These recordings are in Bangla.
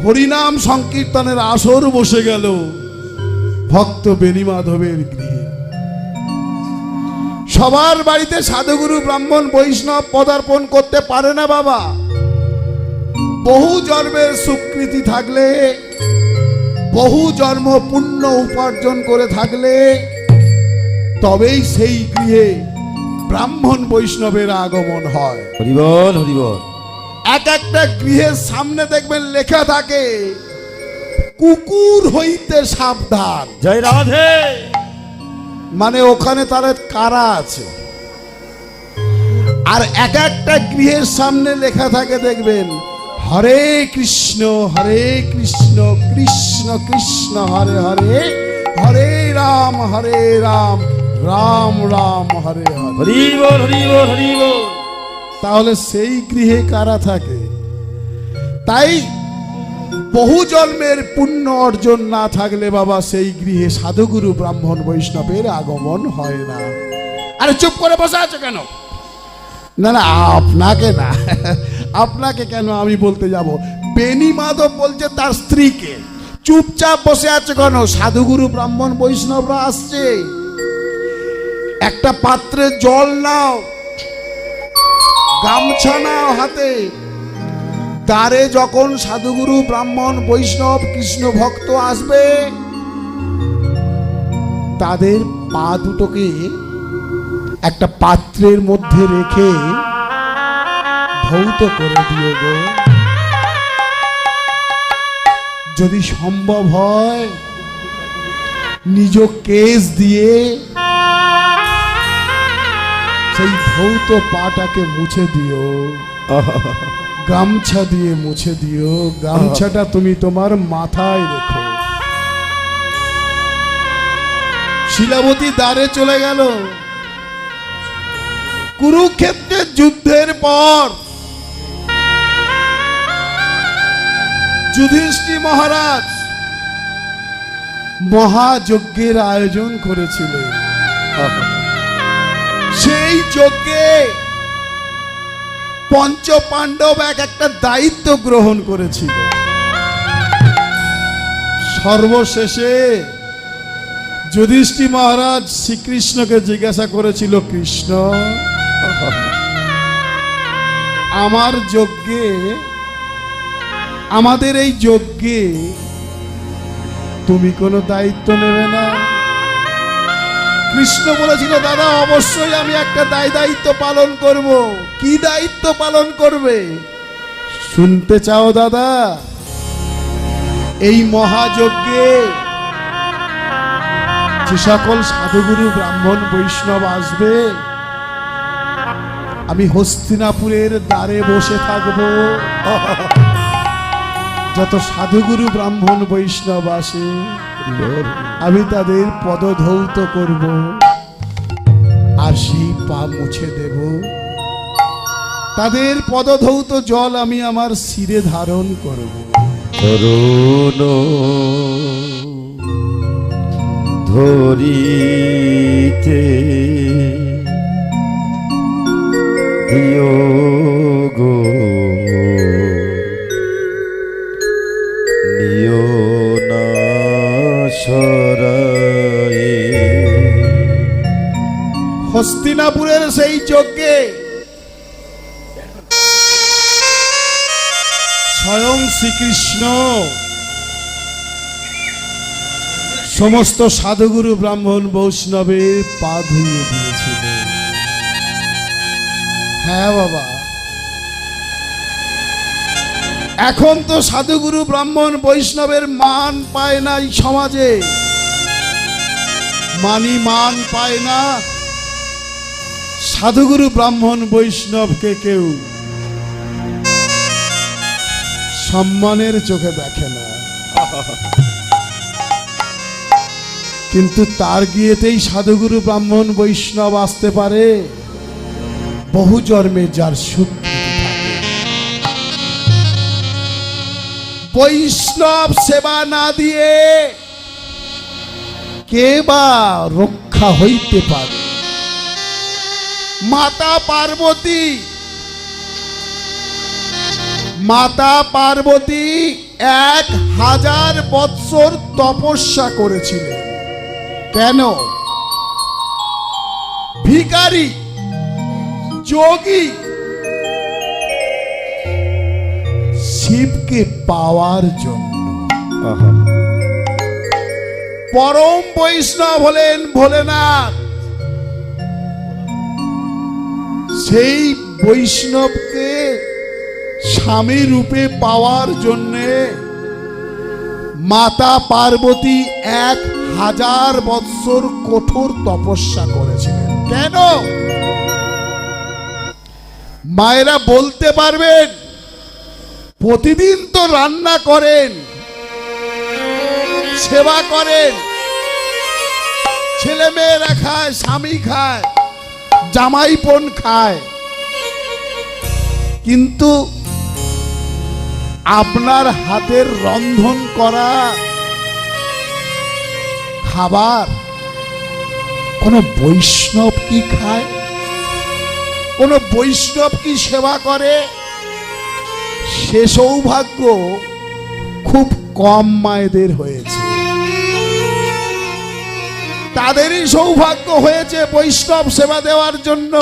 হরিনাম সংকীর্তনের আসর বসে গেল ভক্ত বেণী মাধবের গৃহে। সবার বাড়িতে সাধুগুরু ব্রাহ্মণ বৈষ্ণব পদার্পণ করতে পারে না বাবা। বহু জন্মের স্বীকৃতি থাকলে, বহু জন্ম পুণ্য উপার্জন করে থাকলে তবেই সেই গৃহে ব্রাহ্মণ বৈষ্ণবের আগমন হয়। হরিবল হরিবল। এক একটা গৃহের সামনে দেখবেন লেখা থাকে কুকুর হইতে সাবধান। জয় রাধে। মানে ওখানে তারা কারা আছে। আর এক একটা গৃহের সামনে লেখা থাকে দেখবেন হরে কৃষ্ণ কৃষ্ণ কৃষ্ণ হরে হরে, হরে রাম রাম রাম হরে হরে। হরিবল হরিবল হরিবল। তাহলে সেই গৃহে কারা থাকে? তাই বহু জন্মের পুণ্য অর্জন না থাকলে বাবা সেই গৃহে সাধুগুরু ব্রাহ্মণ বৈষ্ণবের আগমন হয় না। আরে চুপ করে বসে আছো কেন? না না আপনাকে না, আপনাকে কেন আমি বলতে যাব? বেণী মাধব বলছে তার স্ত্রীকে, চুপচাপ বসে আছে কেন? সাধুগুরু ব্রাহ্মণ বৈষ্ণবরা আসছে, একটা পাত্রে জল নাও, গামছা নাও হাতে। দ্বারে যখন সাধুগুরু ব্রাহ্মণ বৈষ্ণব কৃষ্ণ ভক্ত আসবে তাদের পা দুটোকে একটা পাত্রের মধ্যে রেখে ধৌত করে দিও গো। যদি সম্ভব হয় নিজ কেশ দিয়ে সেই ধৌত পাটাকে মুছে দিও, গামছা দিয়ে মুছে দিও। গামছাটা তুমি তোমার মাথায় রেখো। শিলাবতী দ্বারে চলে গেল। কুরুক্ষেত্রের যুদ্ধের পর যুধিষ্ঠির মহারাজ মহাযজ্ঞের আয়োজন করেছিলেন। সেই যজ্ঞে পঞ্চ পাণ্ডব একটা দায়িত্ব গ্রহণ করেছিল। সর্বশেষে যুধিষ্ঠির মহারাজ শ্রীকৃষ্ণকে জিজ্ঞাসা করেছিল, কৃষ্ণ আমার যজ্ঞে, আমাদের এই যজ্ঞে তুমি কোনো দায়িত্ব নেবে না? কৃষ্ণ বলেছিল, দাদা অবশ্যই আমি একটা দায়িত্ব পালন করব। কি দায়িত্ব পালন করবে শুনতে চাও দাদা? এই মহাযজ্ঞে যে সকল সাধুগুরু ব্রাহ্মণ বৈষ্ণব আসবে আমি হস্তিনাপুরের দ্বারে বসে থাকব। যত সাধুগুরু ব্রাহ্মণ বৈষ্ণব আসে আমি তাদের পদধৌত করব, আসি পা মুছে দেব। তাদের পদধৌত জল আমি আমার শিরে ধারণ করব। করুণ ধরিতে দিও গো, নিও না সরায়ে। হস্তিনাপুরের সেই যজ্ঞে স্বয়ং শ্রীকৃষ্ণ সমস্ত সাধুগুরু ব্রাহ্মণ বৈষ্ণবের পা ধুইয়ে দিয়েছিলেন। হ্যাঁ বাবা, এখন তো সাধুগুরু ব্রাহ্মণ বৈষ্ণবের মান পায় না এই সমাজে, মান পায় না। সাধুগুরু ব্রাহ্মণ বৈষ্ণবকে কেউ সম্মানের চোখে দেখে না। কিন্তু তার গিয়েতেই সাধুগুরু ব্রাহ্মণ বৈষ্ণব আসতে পারে বহু জন্মে যার স্বীকৃতি থাকে। বৈষ্ণব সেবা না দিয়ে কে বা রক্ষা হইতে পারে? মাতা পার্বতী 1000 বৎসর তপস্যা করেছিলেন। কেন? ভিখারি, যোগী শিবকে পাওয়ার জন্য। আহা, পরম বৈষ্ণব হলেন ভোলেনাথ। সেই বৈষ্ণবকে স্বামী রূপে পাওয়ার জন্যে মাতা পার্বতী 1000 বৎসর কঠোর তপস্যা করেছিলেন। কেন? মায়েরা বলতে পারবেন, প্রতিদিন তো রান্না করেন, সেবা করেন, ছেলে মেয়েরা খায়, স্বামী খায়, জামাইপন খায়, কিন্তু আপনার হাতের রন্ধন করা খাবার কোন বৈষ্ণব কি খায়? কোন বৈষ্ণব কি সেবা করে? সে সৌভাগ্য খুব কম মায়েদের হয়েছে। তাদেরই সৌভাগ্য হয়েছে বৈষ্ণব সেবা দেওয়ার জন্য,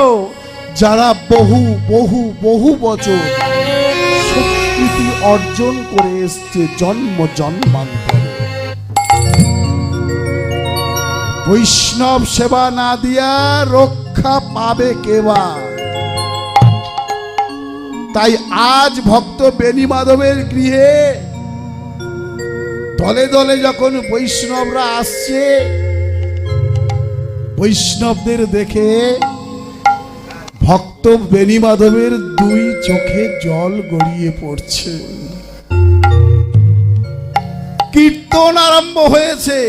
যারা বহু বহু বহু বছর স্বীকৃতি অর্জন করে এসছে জন্ম জন্মান্তরে। বৈষ্ণব সেবা না দিয়া রক্ষা পাবে কেবা? তাই আজ ভক্ত বেণী মাধবের গৃহে দলে দলে যখন বৈষ্ণবরা আসছে, বৈষ্ণবদের দেখে ভক্ত বেণী মাধবের 2 চোখে জল গড়িয়ে পড়ছে। কীর্তন আরম্ভ হয়েছে।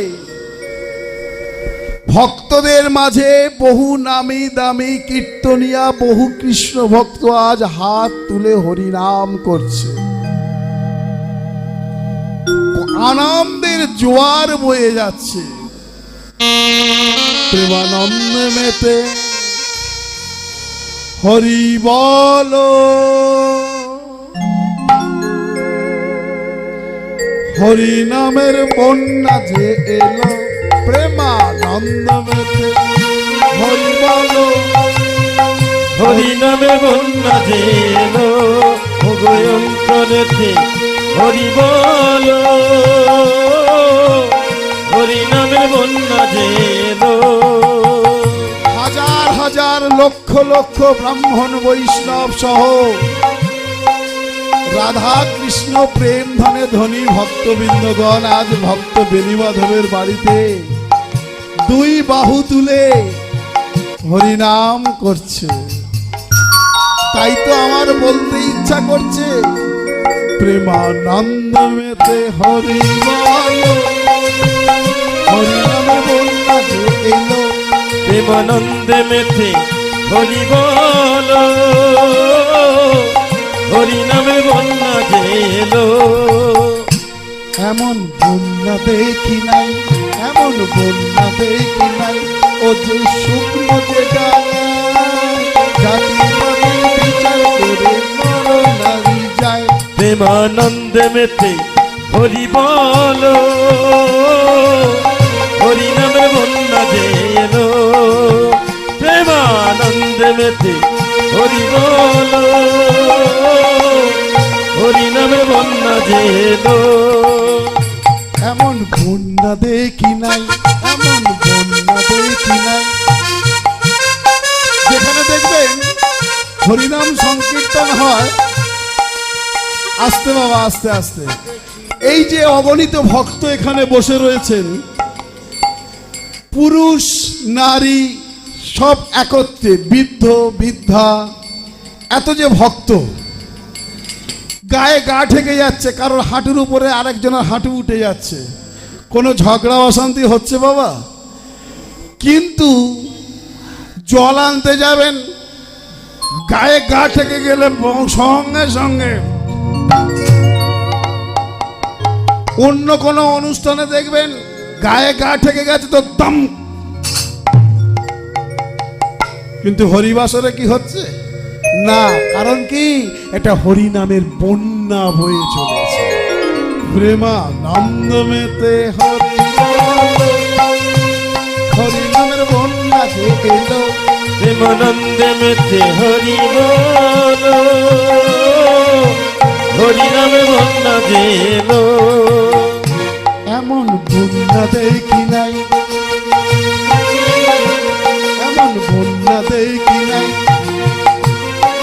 ভক্তদের মাঝে বহু নামি দামি কীর্তনিয়া, বহু কৃষ্ণ ভক্ত আজ হাত তুলে হরিনাম করছে। আনন্দের জোয়ার বয়ে যাচ্ছে। প্রেমানন্দ মেতে হরি বল, হরি নামের বন্যা যে এলো, প্রেমানন্দ মেতে হরি বল, হরি নামে বন্যা যে এলো, অন্তরেতে হরি বল, হরি নামে বন্যা যে এলো। হাজার হাজার লক্ষ লক্ষ ব্রাহ্মণ বৈষ্ণব সহ রাধা কৃষ্ণ প্রেম ধনে ধনী ভক্তবৃন্দগণ আজ ভক্ত বেণী মাধবের বাড়িতে 2 বাহু তুলে হরিনাম করছে। তাই তো আমার বলতে ইচ্ছা করছে, প্রেমানন্দ মেতে হরি বল, হরি নামে বন্যা যে এলো, প্রেমানন্দে মেতে হরি বল, হরি নামে বন্যা যে এলো। এমন বন্যা দেখি নাই, এমন বন্যা দেখি নাই, ও যে শুকনো যে জাতি বিচার করে নর নারী যায়। প্রেমানন্দে মেতে হরি বল, হরি নামে বন্যা যে এলো। প্রেমানন্দে মেতে হরি বল, হরি নামে বন্যা যে এলো। এমন বন্যা দেখি নাই, এমন বন্যা দেখি নাই। যেখানে দেখবেন হরিনাম সংকীর্তন হয়, আস্তে বাবা আস্তে আস্তে, এই যে অগণিত ভক্ত এখানে বসে রয়েছেন, পুরুষ নারী সব একত্রে, বৃদ্ধ বৃদ্ধা, এত যে ভক্ত, গায়ে গা ঠেকে যাচ্ছে, কারোর হাঁটুর উপরে আরেকজনের হাঁটু উঠে যাচ্ছে। কোনো ঝগড়া অশান্তি হচ্ছে বাবা? কিন্তু জল আনতে যাবেন, গায়ে গা ঠেকে গেলে সঙ্গে সঙ্গে অন্য কোনো অনুষ্ঠানে দেখবেন গায়ে গা ঠেকে গেছে তো দম, কিন্তু হরিবাসরে কি হচ্ছে না? কারণ কি? এটা হরি নামের বন্যা বয়ে চলেছে। প্রেমানন্দ মেতে হরি বল, হরি নামের বন্যা যে এলো, প্রেমানন্দে মেতে হরি বলো, হরি নামে বন্যা যে এলো। এমন বন্যা দেখি নাই, এমন বন্যা দেখি নাই,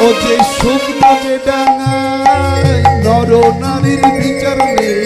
ও যে শুকনো যে ডাঙায় নর নারীর বিচার নেই।